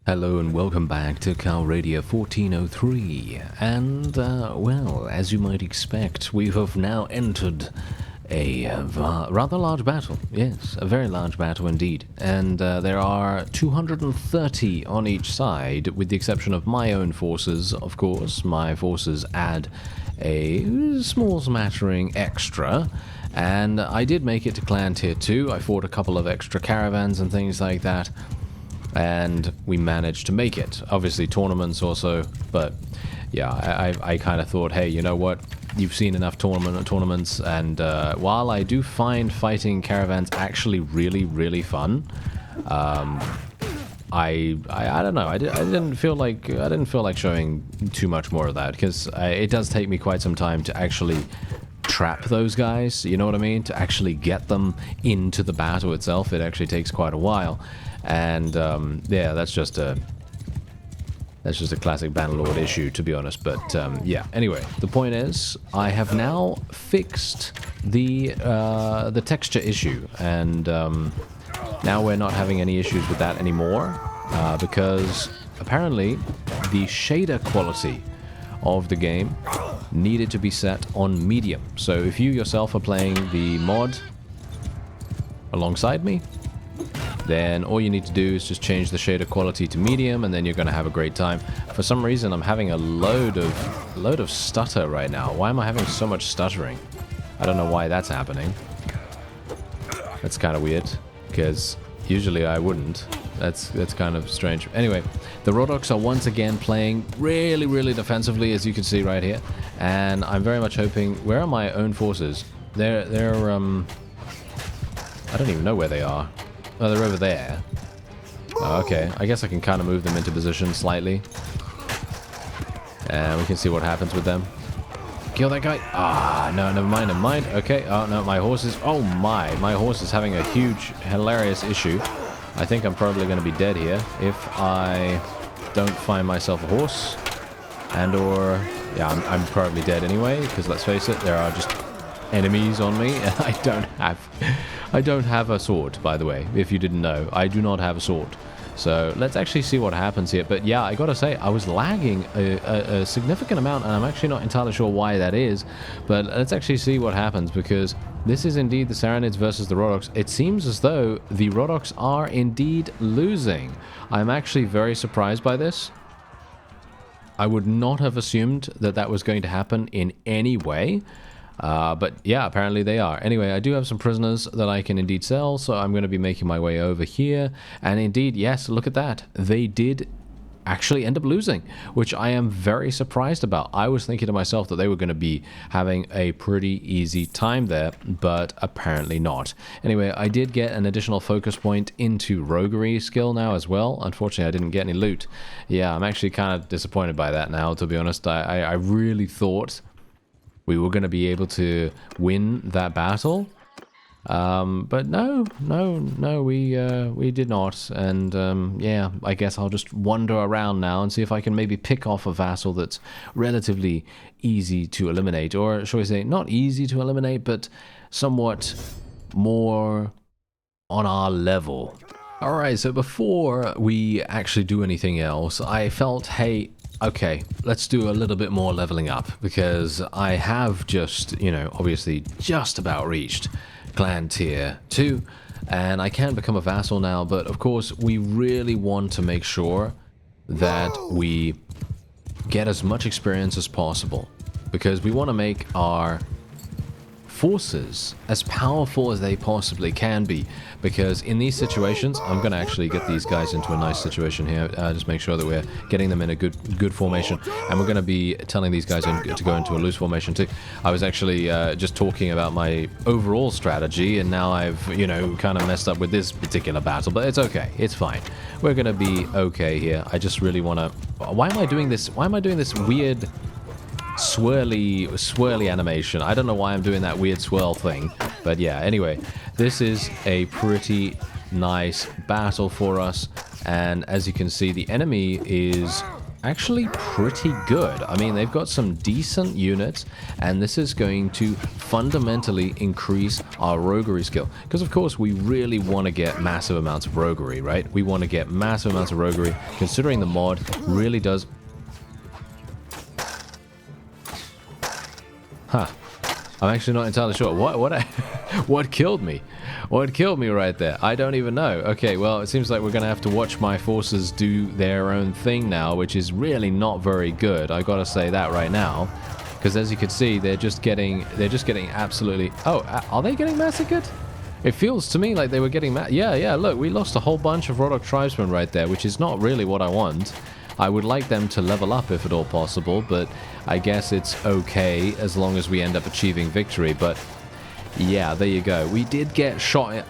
Hello and welcome back to Calradia 1403, and well, as you might expect, we have now entered a rather large battle. Yes, a very large battle indeed, and there are 230 on each side, with the exception of my own forces, of course. My forces add a small smattering extra, and I did make it to Clan Tier 2. I fought a couple of extra caravans and things like that, and we managed to make it. Obviously tournaments also, but yeah, I kind of thought, hey, you know what, you've seen enough tournaments, and while I do find fighting caravans actually really fun, I don't know, I didn't feel like showing too much more of that, because it does take me quite some time to actually trap those guys, you know what I mean? To actually get them into the battle itself, it actually takes quite a while. And yeah, that's just a classic Bannerlord issue, to be honest. But yeah, anyway, the point is, I have now fixed the texture issue, and now we're not having any issues with that anymore, because apparently the shader quality of the game needed to be set on medium. So if you yourself are playing the mod alongside me, then all you need to do is just change the shader quality to medium, and then you're going to have a great time. For some reason, I'm having a load of stutter right now. Why am I having so much stuttering? I don't know why that's happening. That's kind of weird, because usually I wouldn't. That's kind of strange. Anyway, the Rhodoks are once again playing really defensively, as you can see right here, and I'm very much hoping... Where are my own forces? They're I don't even know where they are. Oh, they're over there. Oh, okay, I guess I can kind of move them into position slightly, and we can see what happens with them. Kill that guy. Ah, no, never mind. Okay, oh no, my horse is... Oh my horse is having a huge, hilarious issue. I think I'm probably going to be dead here if I don't find myself a horse, and/or... Yeah, I'm probably dead anyway, because let's face it, there are just enemies on me, and I don't have a sword, by the way, if you didn't know. I do not have a sword. So let's actually see what happens here. But yeah, I gotta say, I was lagging a significant amount, and I'm actually not entirely sure why that is. But let's actually see what happens, because this is indeed the Saranids versus the Rhodoks. It seems as though the Rhodoks are indeed losing. I'm actually very surprised by this. I would not have assumed that that was going to happen in any way. But yeah, apparently they are. Anyway, I do have some prisoners that I can indeed sell, so I'm going to be making my way over here. And indeed, yes, look at that. They did actually end up losing, which I am very surprised about. I was thinking to myself that they were going to be having a pretty easy time there, but apparently not. Anyway, I did get an additional focus point into roguery skill now as well. Unfortunately, I didn't get any loot. Yeah, I'm actually kind of disappointed by that now, to be honest. I really thought we were going to be able to win that battle, but no, we did not. And yeah, I guess I'll just wander around now and see if I can maybe pick off a vassal that's relatively easy to eliminate, or shall we say, not easy to eliminate, but somewhat more on our level. Alright, so before we actually do anything else, I felt, hey, okay, let's do a little bit more leveling up, because I have just, you know, obviously just about reached Clan Tier 2, and I can become a vassal now, but of course we really want to make sure that we get as much experience as possible, because we want to make our forces as powerful as they possibly can be, because in these situations, I'm going to actually get these guys into a nice situation here, just make sure that we're getting them in a good formation, and we're going to be telling these guys to go into a loose formation too. I was actually just talking about my overall strategy, and now I've, you know, kind of messed up with this particular battle, but it's okay, it's fine. We're going to be okay here. I just really want to... Why am I doing this weird swirly animation? I don't know why I'm doing that weird swirl thing, but yeah, anyway, this is a pretty nice battle for us, and as you can see, the enemy is actually pretty good. I mean, they've got some decent units, and this is going to fundamentally increase our roguery skill. Because, of course, we really want to get massive amounts of roguery, right? We want to get massive amounts of roguery, considering the mod really does... Huh. I'm actually not entirely sure. What killed me? What killed me right there? I don't even know. Okay, well, it seems like we're going to have to watch my forces do their own thing now, which is really not very good. I got to say that right now. Because as you can see, they're just getting absolutely... Oh, are they getting massacred? It feels to me like they were getting... Yeah, look, we lost a whole bunch of Rhodoks tribesmen right there, which is not really what I want. I would like them to level up if at all possible, but I guess it's okay as long as we end up achieving victory. But yeah, there you go. We did get shot.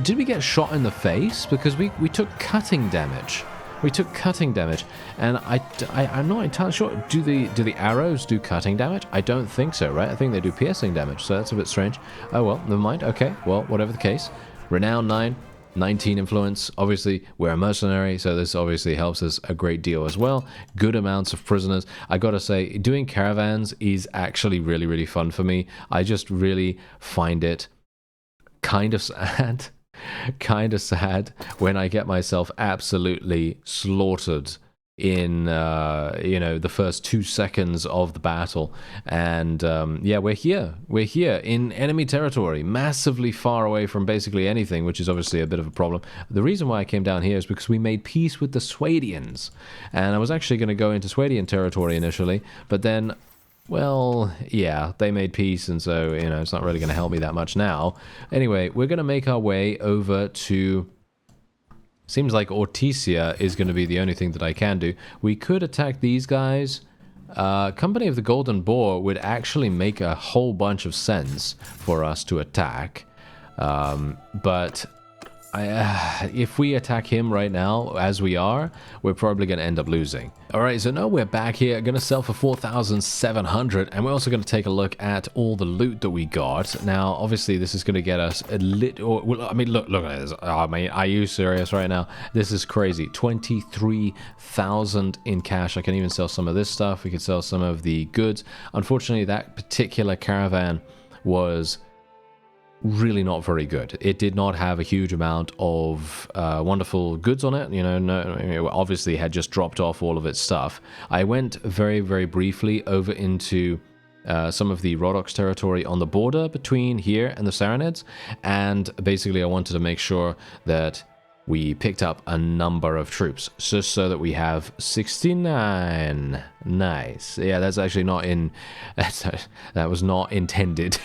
Did we get shot in the face? Because we took cutting damage. We took cutting damage, and I'm not entirely sure. Do the arrows do cutting damage? I don't think so, right? I think they do piercing damage, so that's a bit strange. Oh well, never mind. Okay, well, whatever the case. Renown 9. 19 influence. Obviously, we're a mercenary, so this obviously helps us a great deal as well. Good amounts of prisoners. I gotta say, doing caravans is actually really, really fun for me. I just really find it kind of sad. Kind of sad when I get myself absolutely slaughtered in the first 2 seconds of the battle. And yeah, we're here in enemy territory, massively far away from basically anything, which is obviously a bit of a problem. The reason why I came down here is because we made peace with the Swadians, and I was actually going to go into Swadian territory initially, but then, well, yeah, they made peace, and so, it's not really going to help me that much now. Anyway, we're going to make our way over to... Seems like Ortisia is going to be the only thing that I can do. We could attack these guys. Company of the Golden Boar would actually make a whole bunch of sense for us to attack. But if we attack him right now, as we are, we're probably going to end up losing. Alright, so now we're back here, going to sell for 4,700, and we're also going to take a look at all the loot that we got. Now, obviously, this is going to get us a little... Well, I mean, look at this. I mean, are you serious right now? This is crazy. 23,000 in cash. I can even sell some of this stuff. We can sell some of the goods. Unfortunately, that particular caravan was... really not very good. It did not have a huge amount of wonderful goods on it. No, obviously had just dropped off all of its stuff. I went very, very briefly over into some of the Rhodoks territory on the border between here and the Sarranids, and basically I wanted to make sure that we picked up a number of troops, just so that we have 69. Nice. Yeah, that's actually not in... that was not intended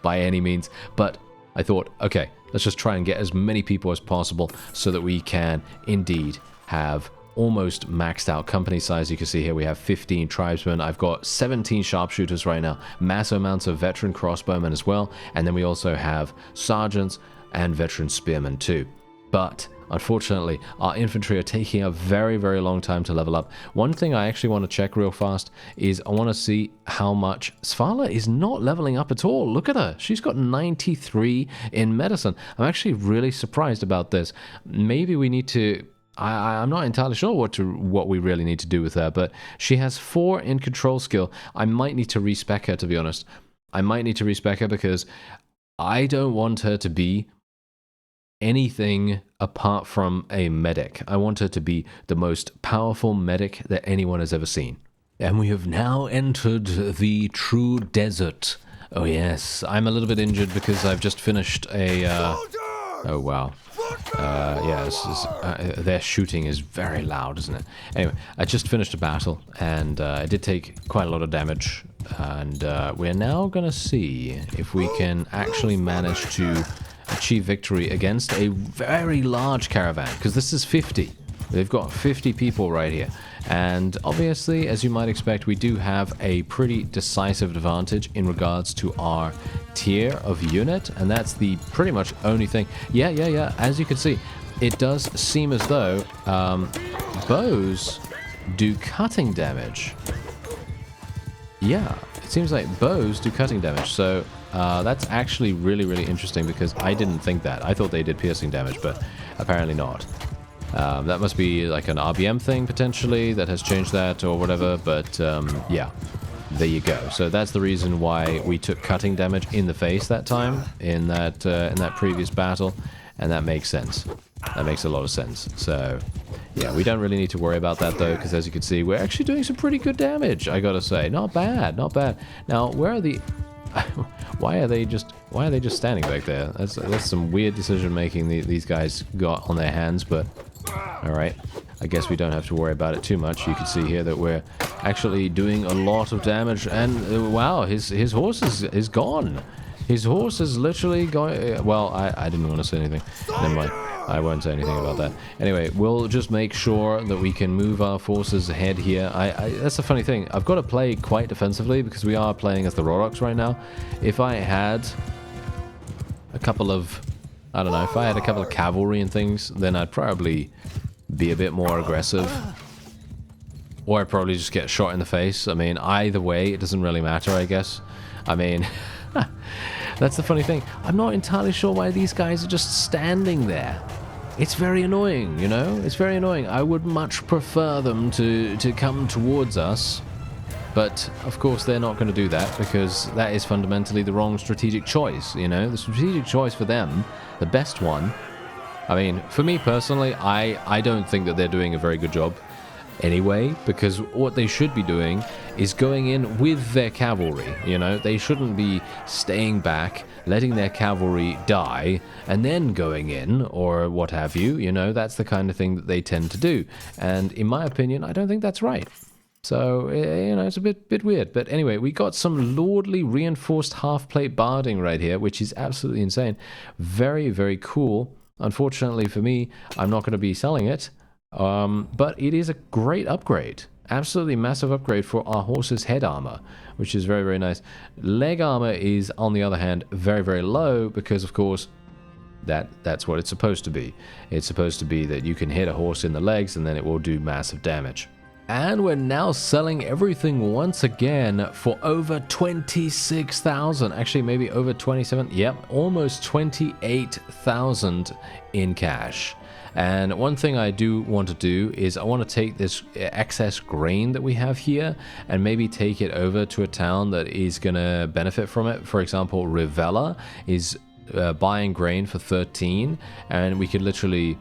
by any means, but I thought, okay, let's just try and get as many people as possible so that we can indeed have almost maxed out company size. You can see here we have 15 tribesmen. I've got 17 sharpshooters right now, massive amounts of veteran crossbowmen as well, and then we also have sergeants and veteran spearmen too. But unfortunately, our infantry are taking a very, very long time to level up. One thing I actually want to check real fast is I want to see how much... Svala is not leveling up at all. Look at her. She's got 93 in medicine. I'm actually really surprised about this. Maybe we need to... I'm not entirely sure what we really need to do with her, but she has 4 in control skill. I might need to respec her, to be honest. I might need to respec her because I don't want her to be anything apart from a medic. I want her to be the most powerful medic that anyone has ever seen. And we have now entered the true desert. Oh yes, I'm a little bit injured because I've just finished a... oh wow. Yeah, their shooting is very loud, isn't it? Anyway, I just finished a battle, and I did take quite a lot of damage, and we're now gonna see if we can actually manage to achieve victory against a very large caravan, because this is 50. They've got 50 people right here, and obviously, as you might expect, we do have a pretty decisive advantage in regards to our tier of unit, and that's the pretty much only thing. Yeah, as you can see, it does seem as though bows do cutting damage. Yeah, it seems like bows do cutting damage, so that's actually really, really interesting because I didn't think that. I thought they did piercing damage, but apparently not. That must be like an RBM thing, potentially, that has changed that or whatever, but yeah. There you go. So that's the reason why we took cutting damage in the face that time, in that previous battle, and that makes sense. That makes a lot of sense. So, yeah, we don't really need to worry about that, though, because as you can see, we're actually doing some pretty good damage, I gotta say. Not bad, not bad. Now, where are the... why are they just standing back there? That's some weird decision-making these guys got on their hands, but... Alright, I guess we don't have to worry about it too much. You can see here that we're actually doing a lot of damage, and wow, his horse is gone. His horse is literally going... well, I didn't want to say anything. Never mind. I won't say anything about that. Anyway, we'll just make sure that we can move our forces ahead here. That's the funny thing. I've got to play quite defensively because we are playing as the Rhodoks right now. If I had a couple of... I don't know, if I had a couple of cavalry and things, then I'd probably be a bit more aggressive. Or I'd probably just get shot in the face. I mean, either way, it doesn't really matter, I guess. I mean, that's the funny thing. I'm not entirely sure why these guys are just standing there. It's very annoying, you know? It's very annoying. I would much prefer them to come towards us. But, of course, they're not going to do that because that is fundamentally the wrong strategic choice, you know? The strategic choice for them, the best one... I mean, for me personally, I don't think that they're doing a very good job anyway, because what they should be doing is going in with their cavalry, you know? They shouldn't be staying back, letting their cavalry die, and then going in, or what have you, you know? That's the kind of thing that they tend to do. And in my opinion, I don't think that's right. So, you know, it's a bit weird. But anyway, we got some lordly reinforced half-plate barding right here, which is absolutely insane. Very, very cool. Unfortunately for me, I'm not going to be selling it. But it is a great upgrade. Absolutely massive upgrade for our horse's head armor, which is very, very nice. Leg armor is, on the other hand, very, very low because, of course, that's what it's supposed to be. It's supposed to be that you can hit a horse in the legs and then it will do massive damage. And we're now selling everything once again for over 26,000. Actually, maybe over 27. Yep, almost 28,000 in cash. And one thing I do want to do is I want to take this excess grain that we have here and maybe take it over to a town that is going to benefit from it. For example, Rivella is buying grain for 13, and we could literally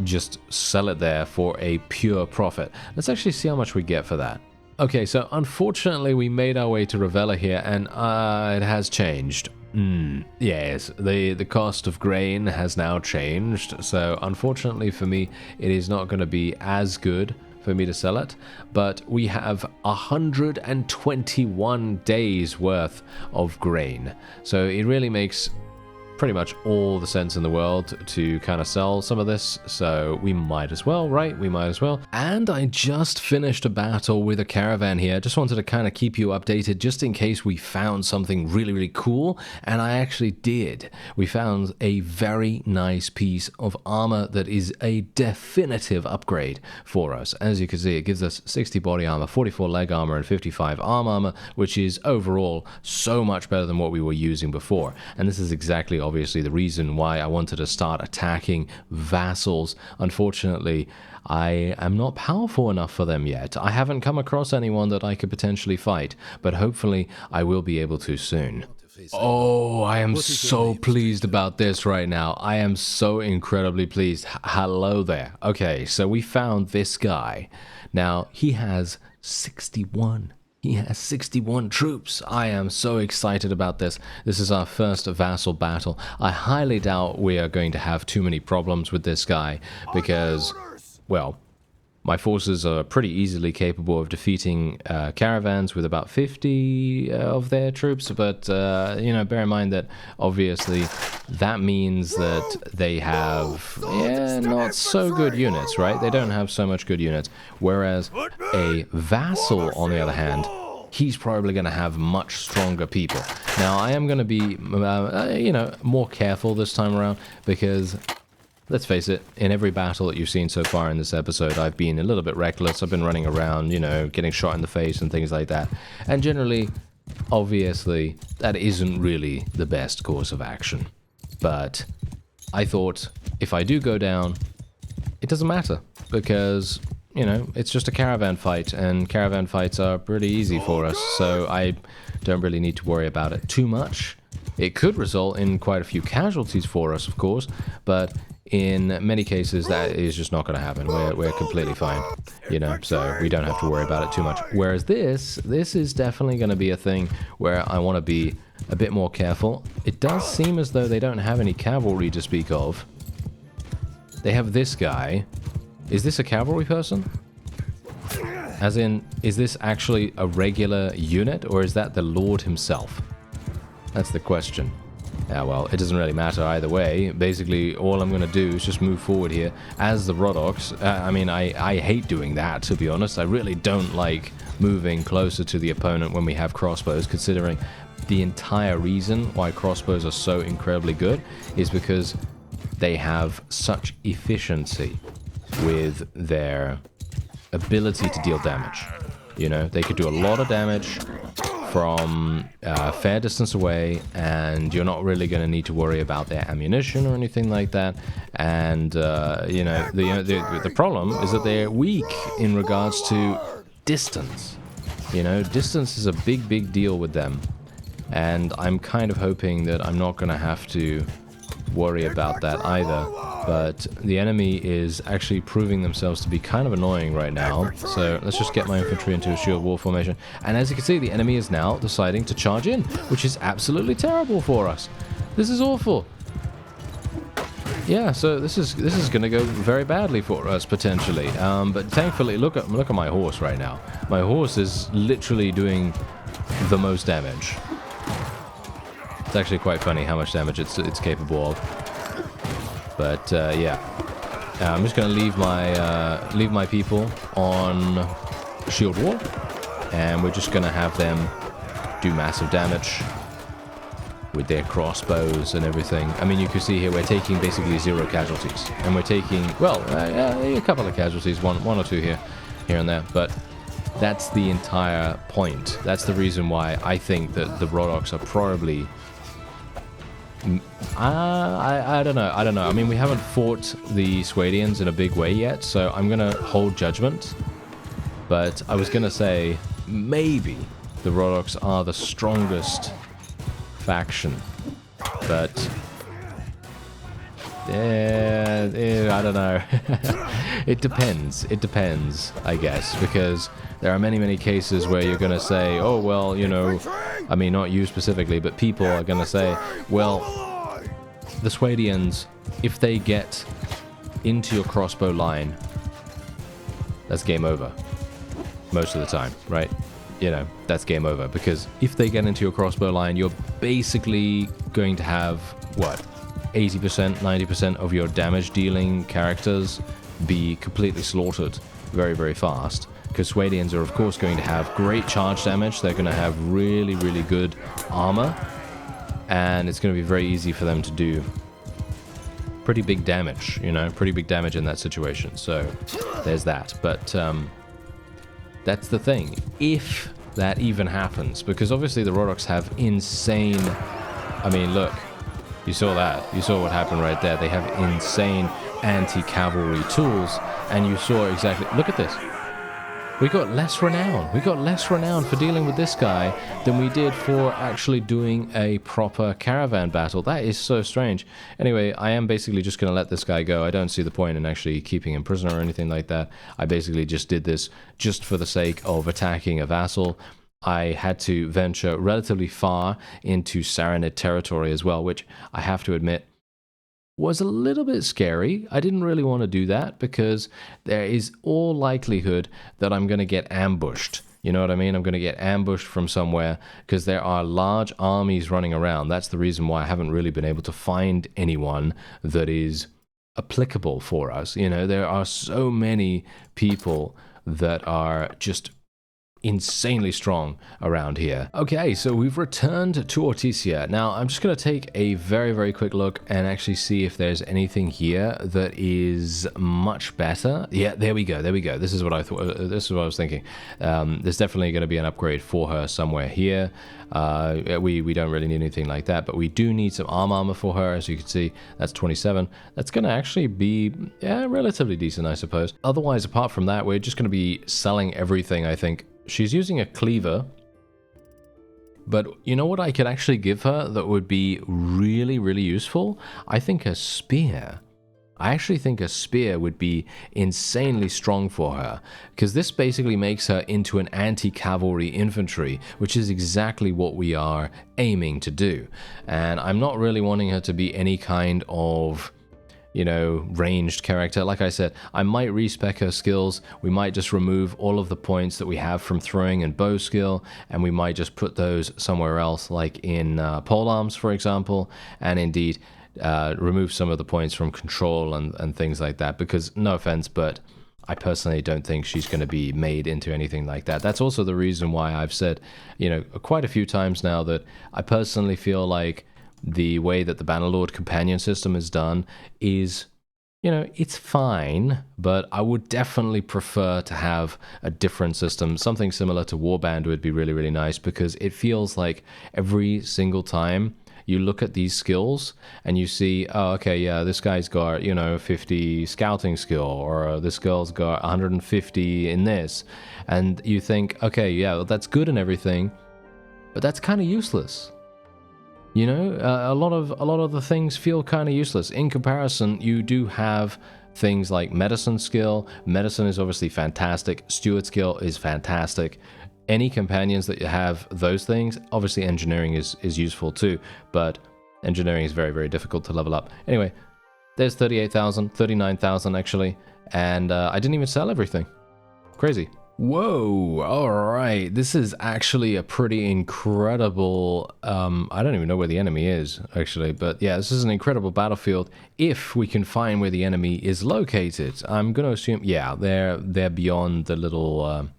just sell it there for a pure profit. Let's actually see how much we get for that. Okay, so unfortunately we made our way to Rivella here, and it has changed. Yes, the cost of grain has now changed, so unfortunately for me it is not going to be as good for me to sell it, but we have 121 days worth of grain, so it really makes pretty much all the sense in the world to kind of sell some of this, so we might as well, right? We might as well. And I just finished a battle with a caravan here. Just wanted to kind of keep you updated just in case we found something really, really cool, and I actually did. We found a very nice piece of armor that is a definitive upgrade for us. As you can see, it gives us 60 body armor, 44 leg armor, and 55 arm armor, which is overall so much better than what we were using before. And this is exactly obviously the reason why I wanted to start attacking vassals. Unfortunately, I am not powerful enough for them yet. I haven't come across anyone that I could potentially fight, but hopefully I will be able to soon. Oh, I am so pleased about this right now. I am so incredibly pleased. Hello there. Okay, so we found this guy. Now, he has 61. He has 61 troops. I am so excited about this. This is our first vassal battle. I highly doubt we are going to have too many problems with this guy because, well, my forces are pretty easily capable of defeating caravans with about 50 of their troops, but, you know, bear in mind that obviously that means that they have, not so good units, right? They don't have so much good units, whereas a vassal, on the other hand, he's probably going to have much stronger people. Now, I am going to be, you know, more careful this time around because... let's face it, in every battle that you've seen so far in this episode, I've been a little bit reckless. I've been running around, you know, getting shot in the face and things like that. And generally, obviously, that isn't really the best course of action. But I thought, if I do go down, it doesn't matter because, you know, it's just a caravan fight, and caravan fights are pretty easy for us, so I don't really need to worry about it too much. It could result in quite a few casualties for us, of course, but in many cases that is just not going to happen. We're completely fine, you know, so we don't have to worry about it too much. Whereas this is definitely going to be a thing where I want to be a bit more careful. It does seem as though they don't have any cavalry to speak of. They have this guy. Is this a cavalry person? As in, is this actually a regular unit, or is that the Lord himself? That's the question. Yeah, well, it doesn't really matter either way. Basically, all I'm going to do is just move forward here as the Rhodoks. I mean, I hate doing that, to be honest. I really don't like moving closer to the opponent when we have crossbows, considering the entire reason why crossbows are so incredibly good is because they have such efficiency with their ability to deal damage. You know, they could do a lot of damage from a fair distance away, and you're not really going to need to worry about their ammunition or anything like that. And you know, the problem is that they're weak in regards to distance. You know, distance is a big deal with them, and I'm kind of hoping that I'm not going to have to worry about that either. But the enemy is actually proving themselves to be kind of annoying right now. So let's just get my infantry into a shield wall formation. And as you can see, the enemy is now deciding to charge in, which is absolutely terrible for us. This is awful. Yeah, so this is going to go very badly for us potentially. But thankfully, look at my horse right now. My horse is literally doing the most damage. It's actually quite funny how much damage it's capable of. But yeah, I'm just going to leave my people on shield wall, and we're just going to have them do massive damage with their crossbows and everything. I mean, you can see here we're taking basically 0 casualties, and we're taking, well, a couple of casualties, one or two here and there, but that's the entire point. That's the reason why I think that the Rhodoks are probably... I don't know. I mean, we haven't fought the Swadians in a big way yet, so I'm gonna hold judgment. But I was gonna say maybe the Rhodoks are the strongest faction, but I don't know. It depends, I guess, because there are many cases where you're gonna say, oh well, you know, I mean, not you specifically, but people are gonna say, well, the Swadians, if they get into your crossbow line, that's game over most of the time, right? You know, that's game over, because if they get into your crossbow line, you're basically going to have, what, 80%, 90% of your damage dealing characters be completely slaughtered very fast, because Swadians are of course going to have great charge damage. They're going to have really good armor, and it's going to be very easy for them to do pretty big damage, you know, pretty big damage in that situation. So there's that. But that's the thing, if that even happens, because obviously the Rhodoks have insane, I mean, look, you saw that, you saw what happened right there. They have insane anti-cavalry tools, and you saw exactly, look at this. We got less renown. We got less renown for dealing with this guy than we did for actually doing a proper caravan battle. That is so strange. Anyway, I am basically just going to let this guy go. I don't see the point in actually keeping him prisoner or anything like that. I basically just did this just for the sake of attacking a vassal. I had to venture relatively far into Saranid territory as well, which I have to admit was a little bit scary. I didn't really want to do that because there is all likelihood that I'm going to get ambushed. You know what I mean? I'm going to get ambushed from somewhere because there are large armies running around. That's the reason why I haven't really been able to find anyone that is applicable for us. You know, there are so many people that are just insanely strong around here. Okay, so we've returned to Ortisia. Now, I'm just going to take a very, very quick look and actually see if there's anything here that is much better. Yeah, there we go, there we go. This is what I thought, this is what I was thinking. There's definitely going to be an upgrade for her somewhere here. We don't really need anything like that, but we do need some armor for her. As you can see, that's 27. That's going to actually be relatively decent, I suppose. Otherwise, apart from that, we're just going to be selling everything, I think. She's using a cleaver, but you know what I could actually give her that would be really, really useful? I think a spear. I actually think a spear would be insanely strong for her, because this basically makes her into an anti-cavalry infantry, which is exactly what we are aiming to do. And I'm not really wanting her to be any kind of, you know, ranged character. Like I said, I might respec her skills. We might just remove all of the points that we have from throwing and bow skill, and we might just put those somewhere else, like in polearms, for example, and indeed remove some of the points from control and things like that, because no offense, but I personally don't think she's going to be made into anything like that. That's also the reason why I've said, you know, quite a few times now that I personally feel like the way that the Bannerlord companion system is done is, you know, it's fine, but I would definitely prefer to have a different system. Something similar to Warband would be really, really nice, because it feels like every single time you look at these skills and you see, oh, okay, yeah, this guy's got, you know, 50 scouting skill, or this girl's got 150 in this, and you think, okay, yeah, well, that's good and everything, but that's kind of useless. You know, a lot of the things feel kind of useless. In comparison, you do have things like medicine skill. Medicine is obviously fantastic. Steward skill is fantastic. Any companions that you have those things, obviously engineering is useful too, but engineering is very, very difficult to level up. Anyway, there's 38,000, 39,000 actually, and I didn't even sell everything. Crazy. Whoa, alright, this is actually a pretty incredible, I don't even know where the enemy is, actually, but yeah, this is an incredible battlefield, if we can find where the enemy is located. I'm gonna assume, yeah, they're beyond the little,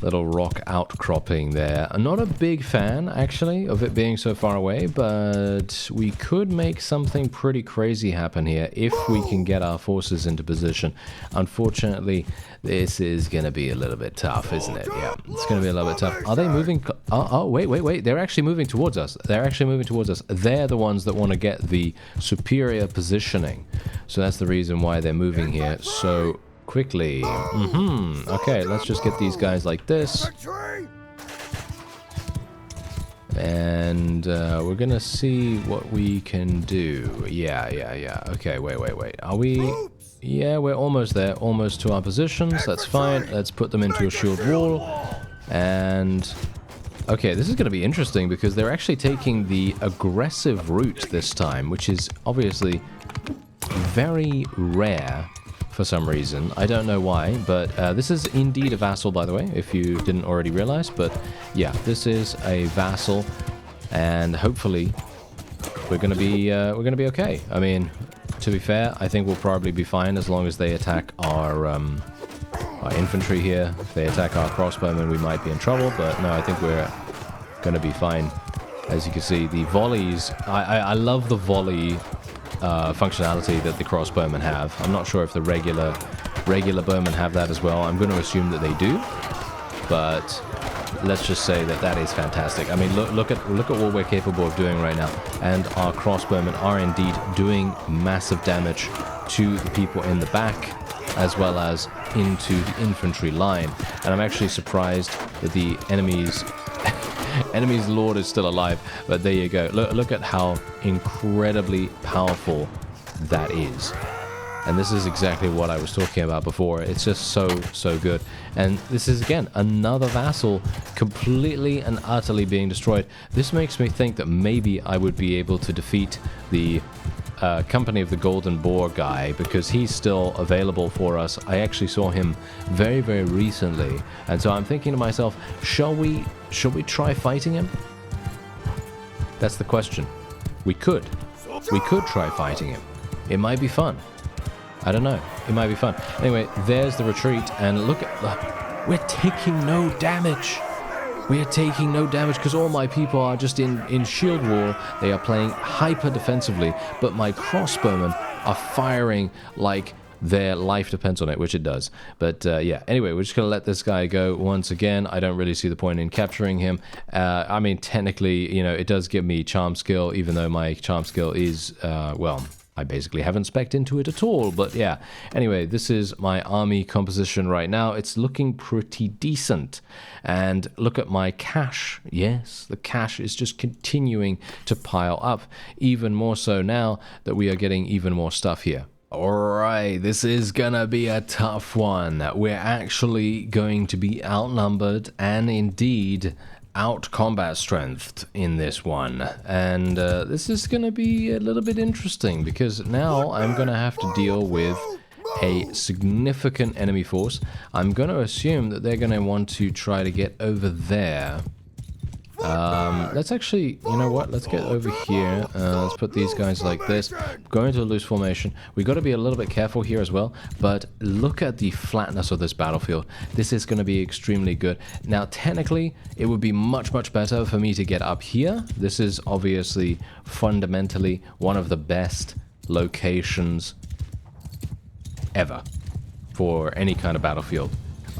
little rock outcropping there. I'm not a big fan, actually, of it being so far away, but we could make something pretty crazy happen here if we can get our forces into position. Unfortunately, this is going to be a little bit tough, isn't it? Yeah, it's going to be a little bit tough. Are they moving? Oh, wait. They're actually moving towards us. They're actually moving towards us. They're the ones that want to get the superior positioning. So that's the reason why they're moving here so quickly. Okay, let's just get these guys like this. And we're gonna see what we can do. Yeah. Okay, wait. Are we... Yeah, we're almost there. Almost to our positions. That's fine. Let's put them into a shield wall. And... okay, this is going to be interesting, because they're actually taking the aggressive route this time, which is obviously very rare for some reason. I don't know why, but this is indeed a vassal, by the way, if you didn't already realize. But yeah, this is a vassal, and hopefully we're gonna be okay. I mean, to be fair, I think we'll probably be fine as long as they attack our infantry here. If they attack our crossbowmen, we might be in trouble, but no, I think we're gonna be fine. As you can see, the volleys, I love the volley functionality that the crossbowmen have. I'm not sure if the regular bowmen have that as well. I'm going to assume that they do, but let's just say that that is fantastic. I mean, look at what we're capable of doing right now, and our crossbowmen are indeed doing massive damage to the people in the back, as well as into the infantry line. And I'm actually surprised that the enemy's lord is still alive, but there you go. Look at how incredibly powerful that is. And this is exactly what I was talking about before. It's just so good. And this is, again, another vassal completely and utterly being destroyed. This makes me think that maybe I would be able to defeat the Company of the Golden Boar guy, because he's still available for us. I actually saw him very, very recently, and so I'm thinking to myself, shall we try fighting him? That's the question. We could try fighting him. It might be fun. I don't know. It might be fun. Anyway, there's the retreat, and look we're taking no damage. We are taking no damage because all my people are just in shield wall. They are playing hyper defensively, but my crossbowmen are firing like their life depends on it, which it does. But yeah, anyway, we're just going to let this guy go once again. I don't really see the point in capturing him. I mean, technically, you know, it does give me charm skill, even though my charm skill is, well, I basically haven't spec'd into it at all, but yeah. Anyway, this is my army composition right now. It's looking pretty decent. And look at my cash. Yes, the cash is just continuing to pile up, even more so now that we are getting even more stuff here. Alright, this is gonna be a tough one. We're actually going to be outnumbered and indeed out combat strength in this one, and this is going to be a little bit interesting because now I'm going to have to deal with a significant enemy force. I'm going to assume that they're going to want to try to get over there. Let's actually, you know what, let's get over here. Let's put these guys like this, go into a loose formation. We've got to be a little bit careful here as well, but look at the flatness of this battlefield. This is going to be extremely good. Now, technically, it would be much better for me to get up here. This is obviously fundamentally one of the best locations ever for any kind of battlefield.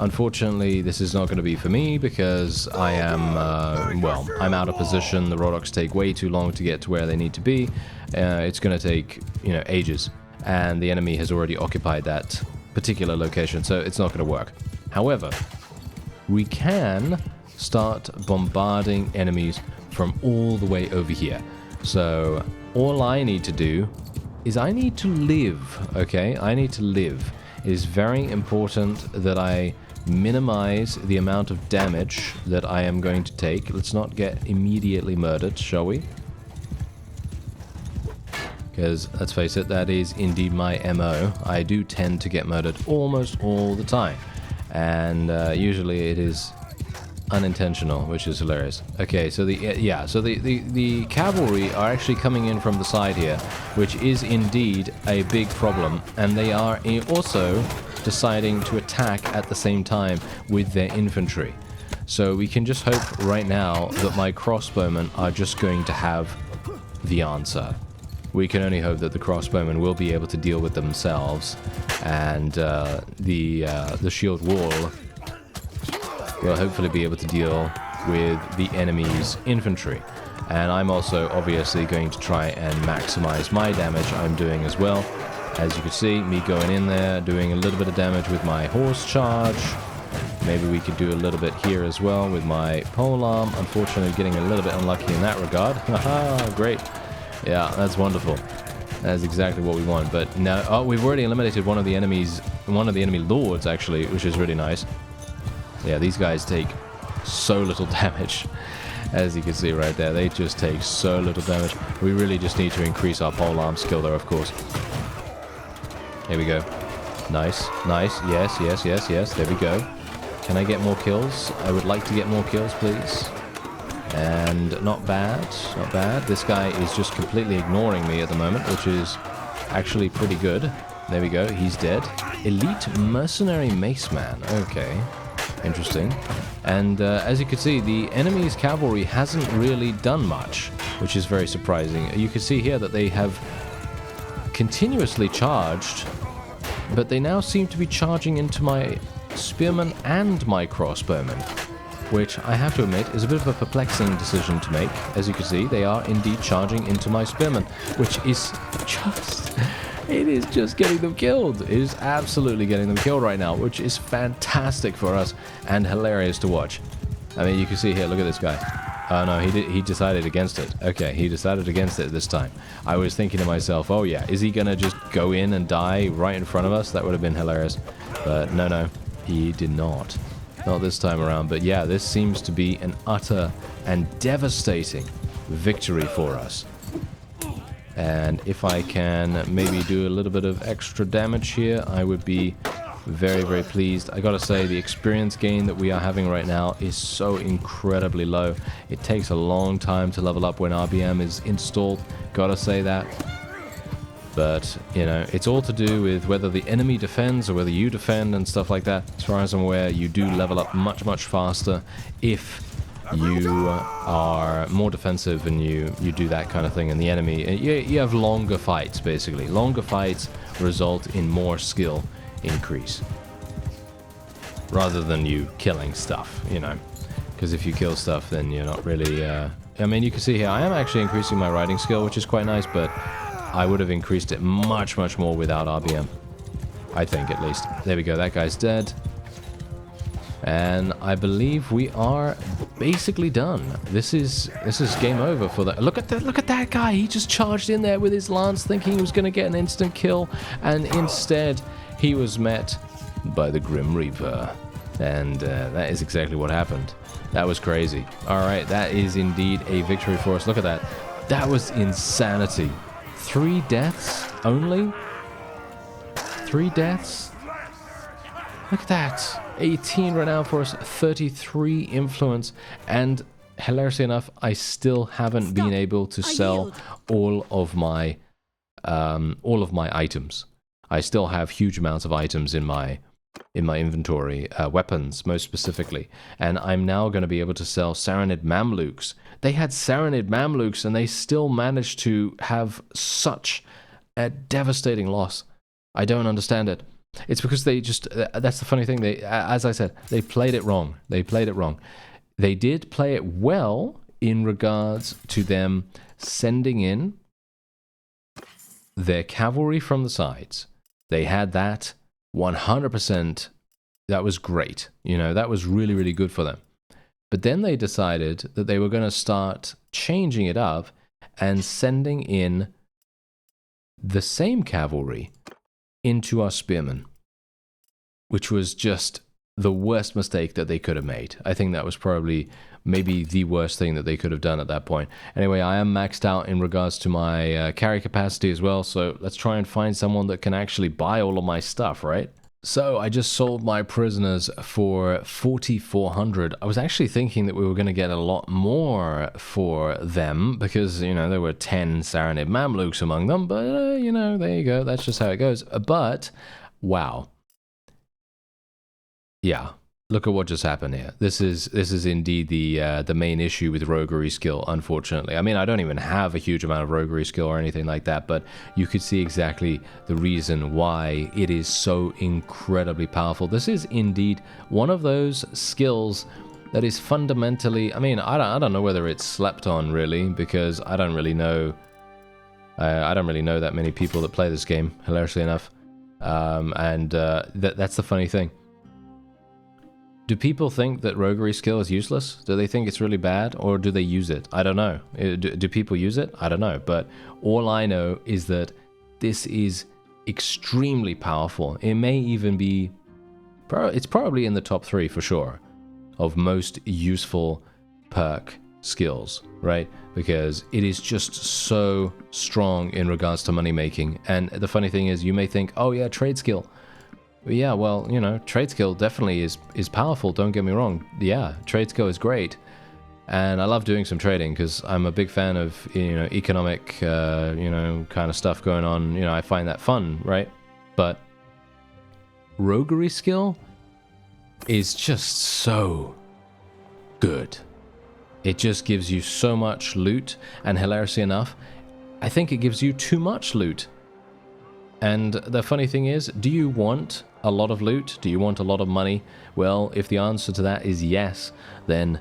Unfortunately, this is not going to be for me because I am, well, I'm out of position. The Rhodoks take way too long to get to where they need to be. It's going to take, you know, ages. And the enemy has already occupied that particular location, so it's not going to work. However, we can start bombarding enemies from all the way over here. So all I need to do is I need to live, okay? I need to live. It is very important that I minimize the amount of damage that I am going to take. Let's not get immediately murdered, shall we? Because, let's face it, that is indeed my MO. I do tend to get murdered almost all the time. And usually it is unintentional, which is hilarious. Okay, so the cavalry are actually coming in from the side here, which is indeed a big problem, and they are also deciding to attack at the same time with their infantry. So we can just hope right now that my crossbowmen are just going to have the answer. We can only hope that the crossbowmen will be able to deal with themselves, and the shield wall will hopefully be able to deal with the enemy's infantry. And I'm also obviously going to try and maximize my damage I'm doing as well. As you can see, me going in there, doing a little bit of damage with my horse charge. Maybe we could do a little bit here as well with my polearm. Unfortunately, getting a little bit unlucky in that regard. Haha, great. Yeah, that's wonderful. That's exactly what we want. But now, oh, we've already eliminated one of the enemy lords, actually, which is really nice. Yeah, these guys take so little damage. As you can see right there, they just take so little damage. We really just need to increase our polearm skill there, of course. Here we go. Nice, nice. Yes, yes, yes, yes. There we go. Can I get more kills? I would like to get more kills, please. And not bad, not bad. This guy is just completely ignoring me at the moment, which is actually pretty good. There we go, he's dead. Elite Mercenary Maceman, okay. Interesting. And as you can see, the enemy's cavalry hasn't really done much, which is very surprising. You can see here that they have continuously charged, but they now seem to be charging into my spearmen and my crossbowmen, which I have to admit is a bit of a perplexing decision to make. As you can see, they are indeed charging into my spearmen, which is just... It is just getting them killed. It is absolutely getting them killed right now, which is fantastic for us and hilarious to watch. I mean, you can see here, look at this guy. Oh no, he decided against it. Okay, he decided against it this time. I was thinking to myself, oh yeah, is he gonna just go in and die right in front of us? That would have been hilarious. But no, he did not. Not this time around. But yeah, this seems to be an utter and devastating victory for us. And if I can maybe do a little bit of extra damage here, I would be very pleased. I gotta say, the experience gain that we are having right now is so incredibly low. It takes a long time to level up when RBM is installed. Gotta say that. But, you know, it's all to do with whether the enemy defends or whether you defend and stuff like that. As far as I'm aware, you do level up much, much faster if you are more defensive and you do that kind of thing. And the enemy, you have longer fights, basically. Longer fights result in more skill increase. Rather than you killing stuff, you know. Because if you kill stuff, then you're not really... I mean, you can see here, I am actually increasing my riding skill, which is quite nice, but I would have increased it much, much more without RBM. I think, at least. There we go, that guy's dead. And I believe we are basically done. This is game over for that. Look at that guy. He just charged in there with his lance thinking he was going to get an instant kill, and instead he was met by the Grim Reaper. And that is exactly what happened. That was crazy. Alright, that is indeed a victory for us. Look at that. That was insanity. 3 deaths only? 3 deaths? Look at that. 18 renown for us, 33 influence, and hilariously enough, I still haven't been able to sell all of my items. I still have huge amounts of items in my inventory, weapons most specifically, and I'm now going to be able to sell Saranid Mamluks. They had Saranid Mamluks and they still managed to have such a devastating loss. I don't understand it. It's because they just, that's the funny thing, they, as I said, they played it wrong. They played it wrong. They did play it well in regards to them sending in their cavalry from the sides. They had that 100%. That was great. You know, that was really, really good for them. But then they decided that they were going to start changing it up and sending in the same cavalry into our spearmen, which was just the worst mistake that they could have made. I think that was probably maybe the worst thing that they could have done at that point. Anyway, I am maxed out in regards to my carry capacity as well, so let's try and find someone that can actually buy all of my stuff, right? So I just sold my prisoners for 4,400. I was actually thinking that we were going to get a lot more for them because, you know, there were 10 Saranid Mamluks among them, but, you know, there you go. That's just how it goes. But, wow. Yeah. Look at what just happened here. This is indeed the main issue with roguery skill, unfortunately. I mean, I don't even have a huge amount of roguery skill or anything like that, but you could see exactly the reason why it is so incredibly powerful. This is indeed one of those skills that is fundamentally, I mean, I don't know whether it's slept on really, because I don't really know that many people that play this game, hilariously enough. That's the funny thing. Do people think that roguery skill is useless? Do they think it's really bad, or do they use it? I don't know. Do people use it? I don't know. But all I know is that this is extremely powerful. It may even be... It's probably in the top 3 for sure of most useful perk skills, right? Because it is just so strong in regards to money making. And the funny thing is, you may think, oh yeah, trade skill. Yeah, well, you know, trade skill definitely is powerful, don't get me wrong. Yeah, trade skill is great. And I love doing some trading because I'm a big fan of, you know, economic, you know, kind of stuff going on. You know, I find that fun, right? But roguery skill is just so good. It just gives you so much loot, and hilariously enough, I think it gives you too much loot. And the funny thing is, do you want a lot of loot? Do you want a lot of money? Well, if the answer to that is yes, then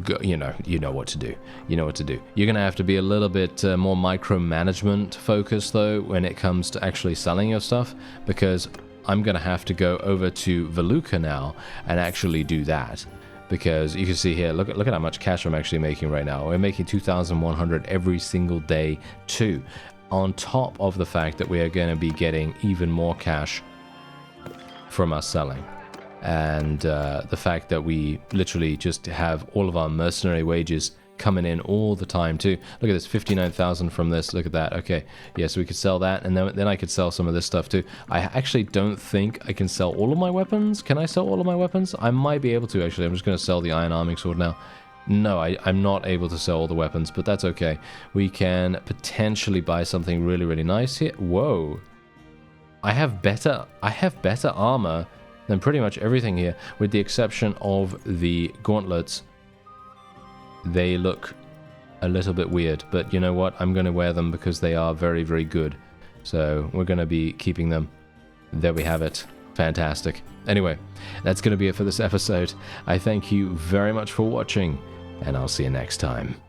go, you know what to do. You know what to do. You're going to have to be a little bit more micromanagement focused, though, when it comes to actually selling your stuff, because I'm going to have to go over to Veluca now and actually do that. Because you can see here, look at how much cash I'm actually making right now. We're making 2,100 every single day, too. On top of the fact that we are going to be getting even more cash from us selling. And the fact that we literally just have all of our mercenary wages coming in all the time too. Look at this, 59,000 from this. Look at that. Okay, yeah, so we could sell that, and then I could sell some of this stuff too. I actually don't think I can sell all of my weapons. Can I sell all of my weapons? I might be able to, actually. I'm just going to sell the iron arming sword now. No, I'm not able to sell all the weapons, but that's okay. We can potentially buy something really, really nice here. Whoa. I have better armor than pretty much everything here, with the exception of the gauntlets. They look a little bit weird, but you know what? I'm going to wear them because they are very, very good. So we're going to be keeping them. There we have it. Fantastic. Anyway, that's going to be it for this episode. I thank you very much for watching, and I'll see you next time.